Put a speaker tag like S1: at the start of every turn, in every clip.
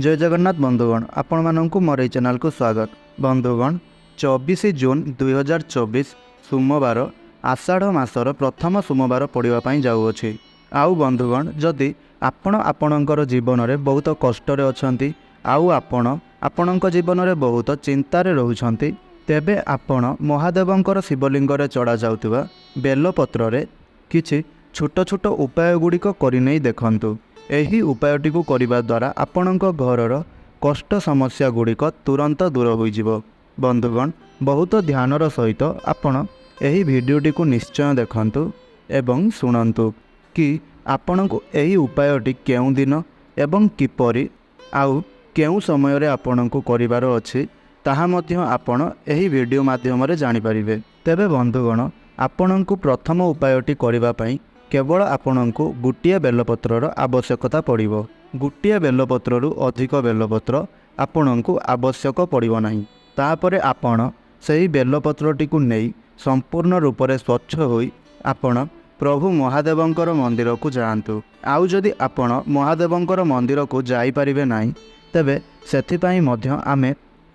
S1: जय जगन्नाथ बंधुगण, आपण मानक मोर चैनल को स्वागत। बंधुगण 24 जून 2024 सोमवार आषाढ़ मासर प्रथम सोमवार पड़ापी जाऊँगी। आउ बंधुगण जदि आपणकर जीवन में बहुत कष्ट अच्छा आपण जीवन में बहुत चिंतार रोचंती तेबे आपण महादेवंकर शिवलिंग चढ़ा जाउथिबा बेलपत्र किछि छोट छोट उपाय गुड़िक करने देखंतु। एही उपायटी को करने द्वारा आपणक घरर कष्ट समस्या गुड़िक तुरंत दूर होइजिवो। बंधुगण बहुत ध्यानर सहित आपण एही भिडियोटी को निश्चय देखंतु एवं सुनंतु कि आपणको एही उपायटी केउं दिन एवं किपरि आउ केउं समय रे आपणको करिवार अछि ताहा मध्य आपण एही वीडियो माध्यम रे जानि परिबे। तेबे बंधुगण आपणको प्रथम उपायटी करिबा पई केवल आपणको गोटिए बेलपत्रर आवश्यकता पड़िबो। गोटिए बेलपत्रु अधिक बेलपत्र आपणको आवश्यक पड़िबो नाही। तापरे आपण सही बेलपत्रटी को नहीं संपूर्ण रूप से स्वच्छ होई आपण प्रभु महादेवंकर मंदिर को जातु। आउ जदि आपण महादेवंकर मंदिर को जाई परिबे नाही तेबे सेथिपाई मध्य आमे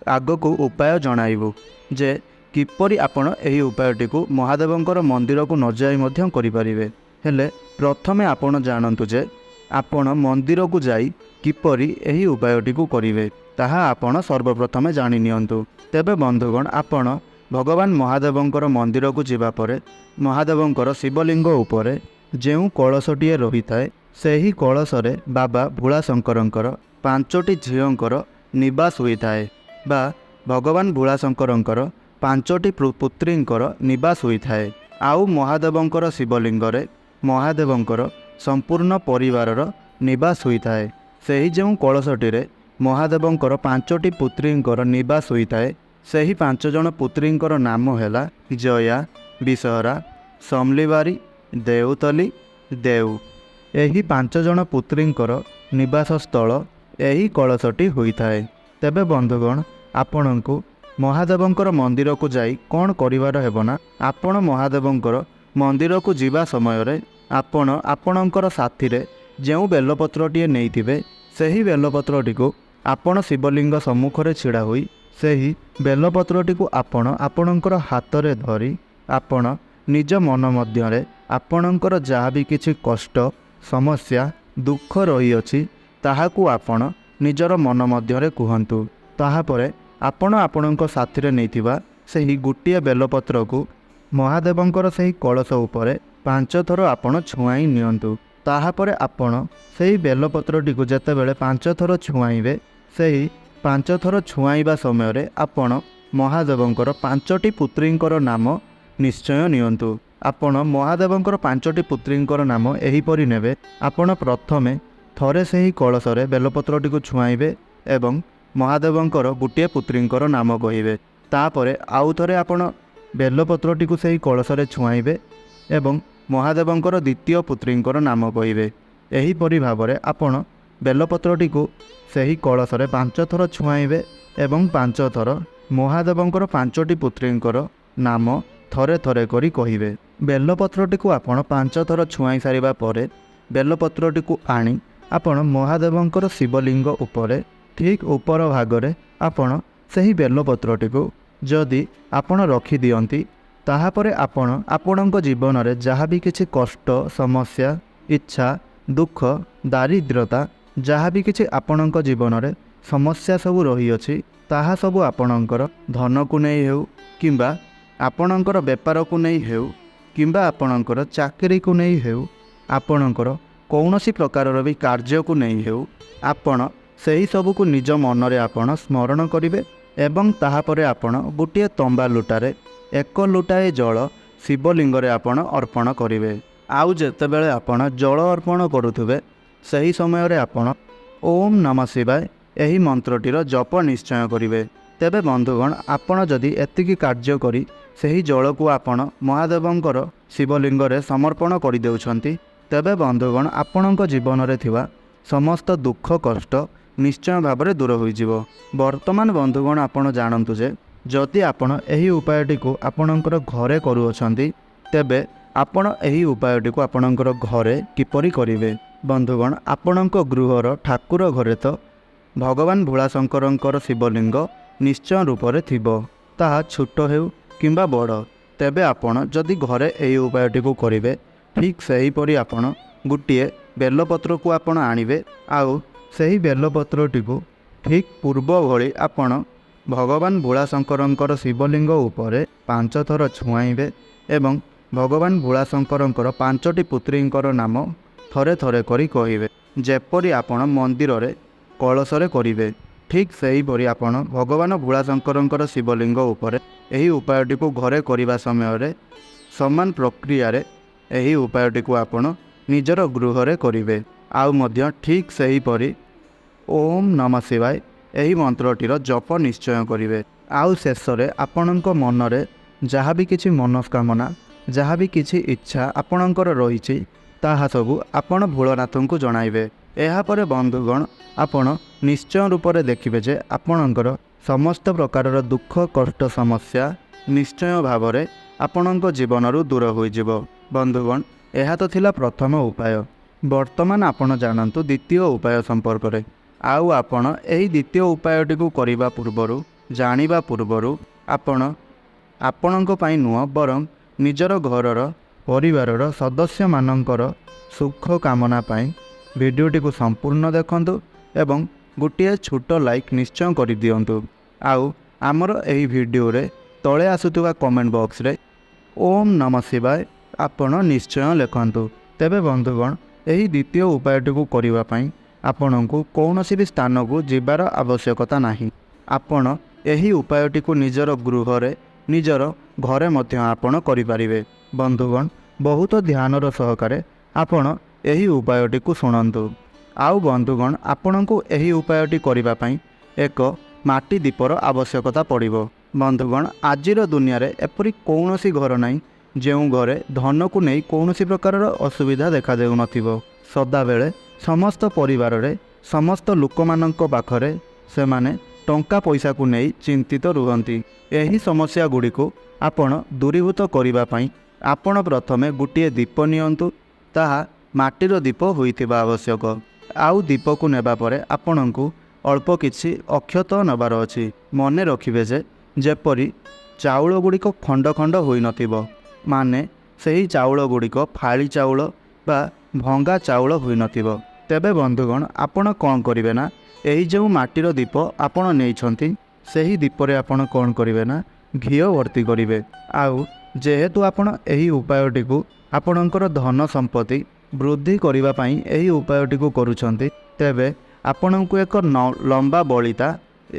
S1: आगको उपाय जणाइबु जे किपरि आपण एही उपायटी को महादेवंकर मंदिर को न जाई मध्य करि परिबे। हेले प्रथमे आपण जानतु जे आपण मंदिर को जाई किपरि एही उपायटी को करिवे ताहा आपण सर्वप्रथमे जानि नियंतु। तेबे बंधुगण आपण भगवान महादेवंकर मंदिर को जिबा परे महादेवंकर शिवलिंग उपरे जेउ कलशटीए रही थाए सेही कलशरे बाबा भोलाशंकरंकर 5टी झीओंकर निवास होई थाए बा भगवान भोलाशंकरंकर 5टी पुत्रींकर निवास होई थाए। आउ महादेवंकर शिवलिंग रे महादेवंकर संपूर्ण परिवारर निवास होई थाए। सेही जेउ कलशटी रे महादेवंकर 5टी पुत्रींकर निवास होई थाए सेही 5 जण पुत्रींकर नाम हैला जया, विषहरा, समलीवारी, देवतली, देव। एही 5 जण पुत्रींकर निवास स्थल एही कलशटी होई थाए। तेबे बंधुगण आपणको महादेवंकर मंदिर को जाई कौन करिवार हेबना आपण महादेवंकर मंदिर को जीवा समय रे आपण आपणकर साथी रे जेउ बेलपत्रटीए नैथिबे सेही बेलपत्रटी को आपण शिवलिंग सम्मुख रे छिड़ा होई सेही बेलपत्रटी को आपण आपणकर हाथ रे धरी आपण निज मन मध्य रे आपणकर जहाँ भी किछि कष्ट समस्या दुख रही अछि ताहाकू आपण निजर मन मध्य रे कुहंतु। ताहा परे आपण आपणक साथी रे नैथिबा सेही गोटिए बेलपत्र को महादेवंकर सही कलश उपरे 5 थर आपण छुआई नियंतु। ताहापरे आपण सही बेलपत्रटी को जेतेबेले 5 थर छुआइबे सही 5 थर छुआइबा समय रे आपण महादेवंकर 5टी पुत्रींकर नाम निश्चय नियंतु। आपण महादेवंकर 5टी पुत्रींकर नाम एहीपरि नेबे। आपण प्रथमे थरे सही कलश रे बेलपत्रटी को छुआइबे एवं महादेवंकर गोटिए पुत्रींकर नाम कहिबे। तापरे आउ थरे आपण बेलपत्रटी को सही कलश रे छुआइबे एवं महादेवंकर द्वितीय पुत्रींकर नाम कहिबे। एहीपरि भाबरे आपण बेलपत्रटी को सही कलश रे 5 थर छुआइबे एवं 5 थर महादेवंकर 5टी पुत्रींकर नाम थरे थरे करी कहिबे। बेलपत्रटी को आपण 5 थर छुआई सारिबा परे बेलपत्रटी को आनी आपण महादेवंकर शिवलिंग उपरे ठीक ऊपर भागरे आपण सही बेलपत्रटी को जदि आपण रखी दियंती ताहापरे आपण आपणक जीवन में जहाँ भी किछि कष्ट समस्या इच्छा दुख दारिद्रता जहाँ भी किछि आपणक जीवन में समस्या सब रही अछि ताहा सब आपणकर धन को नहीं हेउ किंबा आपणकर बेपार को नहीं हेउ किंबा आपणकर चाकरी को नहीं हेउ आपणकर कौनसी प्रकार भी कार्य को नहीं हेउ आपण सही सब को निज मन रे आपण स्मरण करिवे एवं ताहापरे आपण गोटिए तंबा लुटारे 1 लुटाए जल शिवलिंग रे आपण अर्पण करिवे। आउ जेतेबेले आपण जल अर्पण करुथुबे सही समय रे आपण ओम नमः शिवाय एही मंत्रटीर जप निश्चय करिवे। तेबे बंधुगण आपण जदि एतिकी कार्य करी सही जल को आपण महादेवंकर शिवलिंग रे समर्पण करि देउछंती तेबे बंधुगण आपणक जीवन रे थिबा समस्त दुख कष्ट निश्चय भाव दूर होइजिवो। वर्तमान बंधुगण आपण जानतु जे जदि आपण एही उपायटी को आपणकर घरे करूअछंती तेबे आपण एही उपायटी को आपणकर घरे किपरि करिवे। बंधुगण आपणक गृहर ठाकुर घरे तो ଭଗବାନ ଭୋଳାଶଙ୍କରଙ୍କର ଶିବଲିଙ୍ଗ ନିଶ୍ଚୟ ରୂପରେ ଥିବ, ତାହା ଛୋଟ ହେଉ କିମ୍ବା ବଡ଼। ତେବେ ଆପଣ ଯଦି ଘରେ ଏହି ଉପାୟଟିକୁ କରିବେ, ଠିକ୍ ସେହିପରି ଆପଣ ଗୋଟିଏ ବେଲପତ୍ରକୁ ଆପଣ ଆଣିବେ, ଆଉ ସେହି ବେଲପତ୍ରଟିକୁ ଠିକ୍ ପୂର୍ବ ଭଳି ଆପଣ ଭଗବାନ ଭୋଳାଶଙ୍କରଙ୍କର ଶିବଲିଙ୍ଗ ଉପରେ 5 ଥର ଛୁଆଇବେ ଏବଂ ଭଗବାନ ଭୋଳାଶଙ୍କରଙ୍କର 5ଟି ପୁତ୍ରୀଙ୍କର ନାମ ଥରେ ଥରେ କରି କହିବେ, ଯେପରି ଆପଣ ମନ୍ଦିରରେ କଳସରେ କରିବେ। ଠିକ୍ ସେହିପରି ଆପଣ ଭଗବାନ ଭୋଳାଶଙ୍କରଙ୍କର ଶିବଲିଙ୍ଗ ଉପରେ ଏହି ଉପାୟଟିକୁ ଘରେ କରିବା ସମୟରେ ସମାନ ପ୍ରକ୍ରିୟାରେ ଏହି ଉପାୟଟିକୁ ଆପଣ ନିଜର ଗୃହରେ କରିବେ। ଆଉ ମଧ୍ୟ ଠିକ୍ ସେହିପରି ଓମ୍ ନମଃ ଶିବାୟ ଏହି ମନ୍ତ୍ରଟିର ଜପ ନିଶ୍ଚୟ କରିବେ। ଆଉ ଶେଷରେ ଆପଣଙ୍କ ମନରେ ଯାହା ବି କିଛି ମନସ୍କାମନା, ଯାହା ବି କିଛି ଇଚ୍ଛା ଆପଣଙ୍କର ରହିଛି, ତାହା ସବୁ ଆପଣ ଭୋଳାନାଥଙ୍କୁ ଜଣାଇବେ। ଏହାପରେ ବନ୍ଧୁଗଣ, ଆପଣ ନିଶ୍ଚୟ ରୂପରେ ଦେଖିବେ ଯେ ଆପଣଙ୍କର ସମସ୍ତ ପ୍ରକାରର ଦୁଃଖ କଷ୍ଟ ସମସ୍ୟା ନିଶ୍ଚୟ ଭାବରେ ଆପଣଙ୍କ ଜୀବନରୁ ଦୂର ହୋଇଯିବ। ବନ୍ଧୁଗଣ, ଏହା ତ ଥିଲା ପ୍ରଥମ ଉପାୟ। ବର୍ତ୍ତମାନ ଆପଣ ଜାଣନ୍ତୁ ଦ୍ୱିତୀୟ ଉପାୟ ସମ୍ପର୍କରେ। ଆଉ ଆପଣ ଏହି ଦ୍ୱିତୀୟ ଉପାୟଟିକୁ କରିବା ପୂର୍ବରୁ, ଜାଣିବା ପୂର୍ବରୁ ଆପଣ ଆପଣଙ୍କ ପାଇଁ ନୁହଁ ବରଂ ନିଜର ଘରର ପରିବାରର ସଦସ୍ୟମାନଙ୍କର ସୁଖ କାମନା ପାଇଁ ଭିଡ଼ିଓଟିକୁ ସମ୍ପୂର୍ଣ୍ଣ ଦେଖନ୍ତୁ ଏବଂ ଗୋଟିଏ ଛୋଟ ଲାଇକ୍ ନିଶ୍ଚୟ କରିଦିଅନ୍ତୁ। ଆଉ ଆମର ଏହି ଭିଡ଼ିଓରେ ତଳେ ଆସୁଥିବା କମେଣ୍ଟ ବକ୍ସରେ ଓମ୍ ନମଃ ଶିବାୟ ଆପଣ ନିଶ୍ଚୟ ଲେଖନ୍ତୁ। ତେବେ ବନ୍ଧୁଗଣ, ଏହି ଦ୍ୱିତୀୟ ଉପାୟଟିକୁ କରିବା ପାଇଁ ଆପଣଙ୍କୁ କୌଣସି ବି ସ୍ଥାନକୁ ଯିବାର ଆବଶ୍ୟକତା ନାହିଁ। ଆପଣ ଏହି ଉପାୟଟିକୁ ନିଜର ଗୃହରେ, ନିଜର ଘରେ ମଧ୍ୟ ଆପଣ କରିପାରିବେ। ବନ୍ଧୁଗଣ, ବହୁତ ଧ୍ୟାନର ସହକାରେ ଆପଣ ଏହି ଉପାୟଟିକୁ ଶୁଣନ୍ତୁ। ଆଉ ବନ୍ଧୁଗଣ, ଆପଣଙ୍କୁ ଏହି ଉପାୟଟି କରିବା ପାଇଁ ଏକ ମାଟି ଦୀପର ଆବଶ୍ୟକତା ପଡ଼ିବ। ବନ୍ଧୁଗଣ, ଆଜିର ଦୁନିଆରେ ଏପରି କୌଣସି ଘର ନାହିଁ ଯେଉଁ ଘରେ ଧନକୁ ନେଇ କୌଣସି ପ୍ରକାରର ଅସୁବିଧା ଦେଖାଦେଉନଥିବ। ସଦାବେଳେ ସମସ୍ତ ପରିବାରରେ, ସମସ୍ତ ଲୋକମାନଙ୍କ ପାଖରେ ସେମାନେ ଟଙ୍କା ପଇସାକୁ ନେଇ ଚିନ୍ତିତ ରୁହନ୍ତି। ଏହି ସମସ୍ୟା ଗୁଡ଼ିକୁ ଆପଣ ଦୂରୀଭୂତ କରିବା ପାଇଁ ଆପଣ ପ୍ରଥମେ ଗୋଟିଏ ଦୀପ ନିଅନ୍ତୁ। ତାହା ମାଟିର ଦୀପ ହୋଇଥିବା ଆବଶ୍ୟକ। ଆଉ ଦୀପକୁ ନେବା ପରେ ଆପଣଙ୍କୁ ଅଳ୍ପ କିଛି ଅକ୍ଷତ ନେବାର ଅଛି। ମନେ ରଖିବେ ଯେ ଯେପରି ଚାଉଳ ଗୁଡ଼ିକ ଖଣ୍ଡ ଖଣ୍ଡ ହୋଇନଥିବ, ମାନେ ସେହି ଚାଉଳ ଗୁଡ଼ିକ ଫାଳି ଚାଉଳ ବା ଭଙ୍ଗା ଚାଉଳ ହୋଇନଥିବ। ତେବେ ବନ୍ଧୁଗଣ, ଆପଣ କ'ଣ କରିବେ ନା, ଏହି ଯେଉଁ ମାଟିର ଦୀପ ଆପଣ ନେଇଛନ୍ତି, ସେହି ଦୀପରେ ଆପଣ କ'ଣ କରିବେ ନା ଘିଅ ଭର୍ତ୍ତି କରିବେ। ଆଉ ଯେହେତୁ ଆପଣ ଏହି ଉପାୟଟିକୁ ଆପଣଙ୍କର ଧନ ସମ୍ପତ୍ତି ବୃଦ୍ଧି କରିବା ପାଇଁ ଏହି ଉପାୟଟିକୁ କରୁଛନ୍ତି, ତେବେ ଆପଣଙ୍କୁ ଏକ ଲମ୍ବା ବଳିତା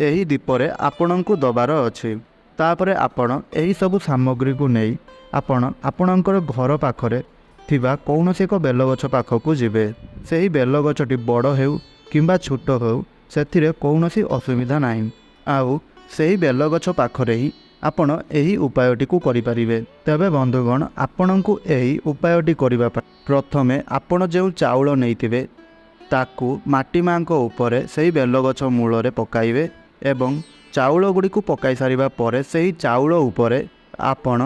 S1: ଏହି ଦୀପରେ ଆପଣଙ୍କୁ ଦେବାର ଅଛି। ତାପରେ ଆପଣ ଏହିସବୁ ସାମଗ୍ରୀକୁ ନେଇ ଆପଣ ଆପଣଙ୍କର ଘର ପାଖରେ ଥିବା କୌଣସି ଏକ ବେଲଗଛ ପାଖକୁ ଯିବେ। ସେହି ବେଲଗଛଟି ବଡ଼ ହେଉ କିମ୍ବା ଛୋଟ ହେଉ, ସେଥିରେ କୌଣସି ଅସୁବିଧା ନାହିଁ। ଆଉ ସେହି ବେଲଗଛ ପାଖରେ ହିଁ ଆପଣ ଏହି ଉପାୟଟିକୁ କରିପାରିବେ। ତେବେ ବନ୍ଧୁଗଣ, ଆପଣଙ୍କୁ ଏହି ଉପାୟଟି କରିବା ପାଇଁ ପ୍ରଥମେ ଆପଣ ଯେଉଁ ଚାଉଳ ନେଇଥିବେ ତାକୁ ମାଟି ମା'ଙ୍କ ଉପରେ ସେହି ବେଲଗଛ ମୂଳରେ ପକାଇବେ ଏବଂ ଚାଉଳ ଗୁଡ଼ିକୁ ପକାଇ ସାରିବା ପରେ ସେହି ଚାଉଳ ଉପରେ ଆପଣ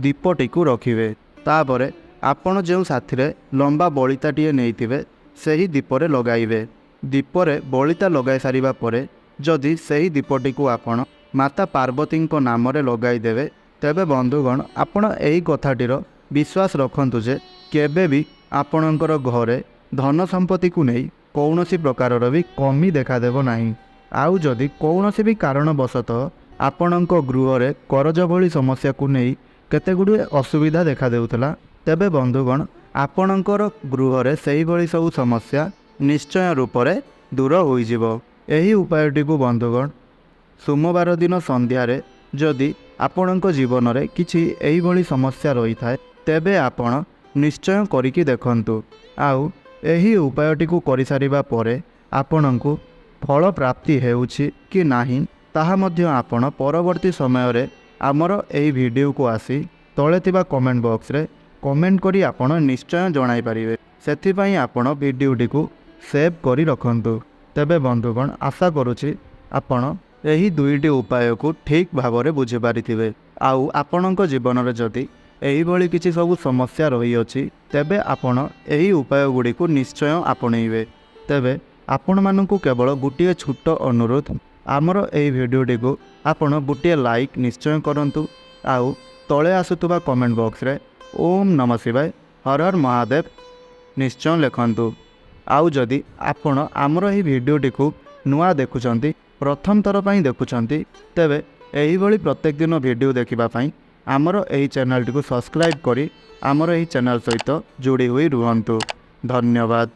S1: ଦୀପଟିକୁ ରଖିବେ। ତାପରେ ଆପଣ ଯେଉଁ ସାଥିରେ ଲମ୍ବା ବଳିତାଟିଏ ନେଇଥିବେ ସେହି ଦୀପରେ ଲଗାଇବେ। ଦୀପରେ ବଳିତା ଲଗାଇ ସାରିବା ପରେ ଯଦି ସେହି ଦୀପଟିକୁ ଆପଣ ମାତା ପାର୍ବତୀଙ୍କ ନାମରେ ଲଗାଇଦେବେ, ତେବେ ବନ୍ଧୁଗଣ, ଆପଣ ଏହି କଥାଟିର ବିଶ୍ୱାସ ରଖନ୍ତୁ ଯେ କେବେ ବି ଆପଣଙ୍କର ଘରେ ଧନ ସମ୍ପତ୍ତିକୁ ନେଇ କୌଣସି ପ୍ରକାରର ବି କମି ଦେଖାଦେବ ନାହିଁ। ଆଉ ଯଦି କୌଣସି ବି କାରଣବଶତଃ ଆପଣଙ୍କ ଗୃହରେ କରଜ ଭଳି ସମସ୍ୟାକୁ ନେଇ କେତେଗୁଡ଼ିଏ ଅସୁବିଧା ଦେଖାଦେଉଥିଲା, ତେବେ ବନ୍ଧୁଗଣ, ଆପଣଙ୍କର ଗୃହରେ ସେହିଭଳି ସବୁ ସମସ୍ୟା ନିଶ୍ଚୟ ରୂପରେ ଦୂର ହୋଇଯିବ। ଏହି ଉପାୟଟିକୁ ବନ୍ଧୁଗଣ, ସୋମବାର ଦିନ ସନ୍ଧ୍ୟାରେ ଯଦି ଆପଣଙ୍କ ଜୀବନରେ କିଛି ଏହିଭଳି ସମସ୍ୟା ରହିଥାଏ, ତେବେ ଆପଣ ନିଶ୍ଚୟ କରିକି ଦେଖନ୍ତୁ। ଆଉ ଏହି ଉପାୟଟିକୁ କରିସାରିବା ପରେ ଆପଣଙ୍କୁ ଫଳ ପ୍ରାପ୍ତି ହେଉଛି କି ନାହିଁ ତାହା ମଧ୍ୟ ଆପଣ ପରବର୍ତ୍ତୀ ସମୟରେ ଆମର ଏହି ଭିଡ଼ିଓକୁ ଆସି ତଳେ ଥିବା କମେଣ୍ଟ ବକ୍ସରେ କମେଣ୍ଟ କରି ଆପଣ ନିଶ୍ଚୟ ଜଣାଇପାରିବେ। ସେଥିପାଇଁ ଆପଣ ଭିଡ଼ିଓଟିକୁ ସେଭ୍ କରି ରଖନ୍ତୁ। ତେବେ ବନ୍ଧୁଗଣ, ଆଶା କରୁଛି ଆପଣ ଏହି ଦୁଇଟି ଉପାୟକୁ ଠିକ୍ ଭାବରେ ବୁଝିପାରିଥିବେ। ଆଉ ଆପଣଙ୍କ ଜୀବନରେ ଯଦି ଏହିଭଳି କିଛି ସବୁ ସମସ୍ୟା ରହିଅଛି, ତେବେ ଆପଣ ଏହି ଉପାୟ ଗୁଡ଼ିକୁ ନିଶ୍ଚୟ ଆପଣେଇବେ। ତେବେ ଆପଣମାନଙ୍କୁ କେବଳ ଗୋଟିଏ ଛୋଟ ଅନୁରୋଧ, ଆମର ଏହି ଭିଡ଼ିଓଟିକୁ ଆପଣ ଗୋଟିଏ ଲାଇକ୍ ନିଶ୍ଚୟ କରନ୍ତୁ। ଆଉ ତଳେ ଆସୁଥିବା କମେଣ୍ଟ ବକ୍ସରେ ଓମ୍ ନମ ଶିବାୟ ହର ହର ମହାଦେବ ନିଶ୍ଚୟ ଲେଖନ୍ତୁ। ଆଉ ଯଦି ଆପଣ ଆମର ଏହି ଭିଡ଼ିଓଟିକୁ ନୂଆ ଦେଖୁଛନ୍ତି, ପ୍ରଥମ ଥର ପାଇଁ ଦେଖୁଛନ୍ତି, ତେବେ ଏହିଭଳି ପ୍ରତ୍ୟେକ ଦିନ ଭିଡ଼ିଓ ଦେଖିବା ପାଇଁ ଆମର ଏହି ଚ୍ୟାନେଲଟିକୁ ସବସ୍କ୍ରାଇବ୍ କରି ଆମର ଏହି ଚ୍ୟାନେଲ ସହିତ ଯୋଡ଼ି ହୋଇ ରୁହନ୍ତୁ। ଧନ୍ୟବାଦ।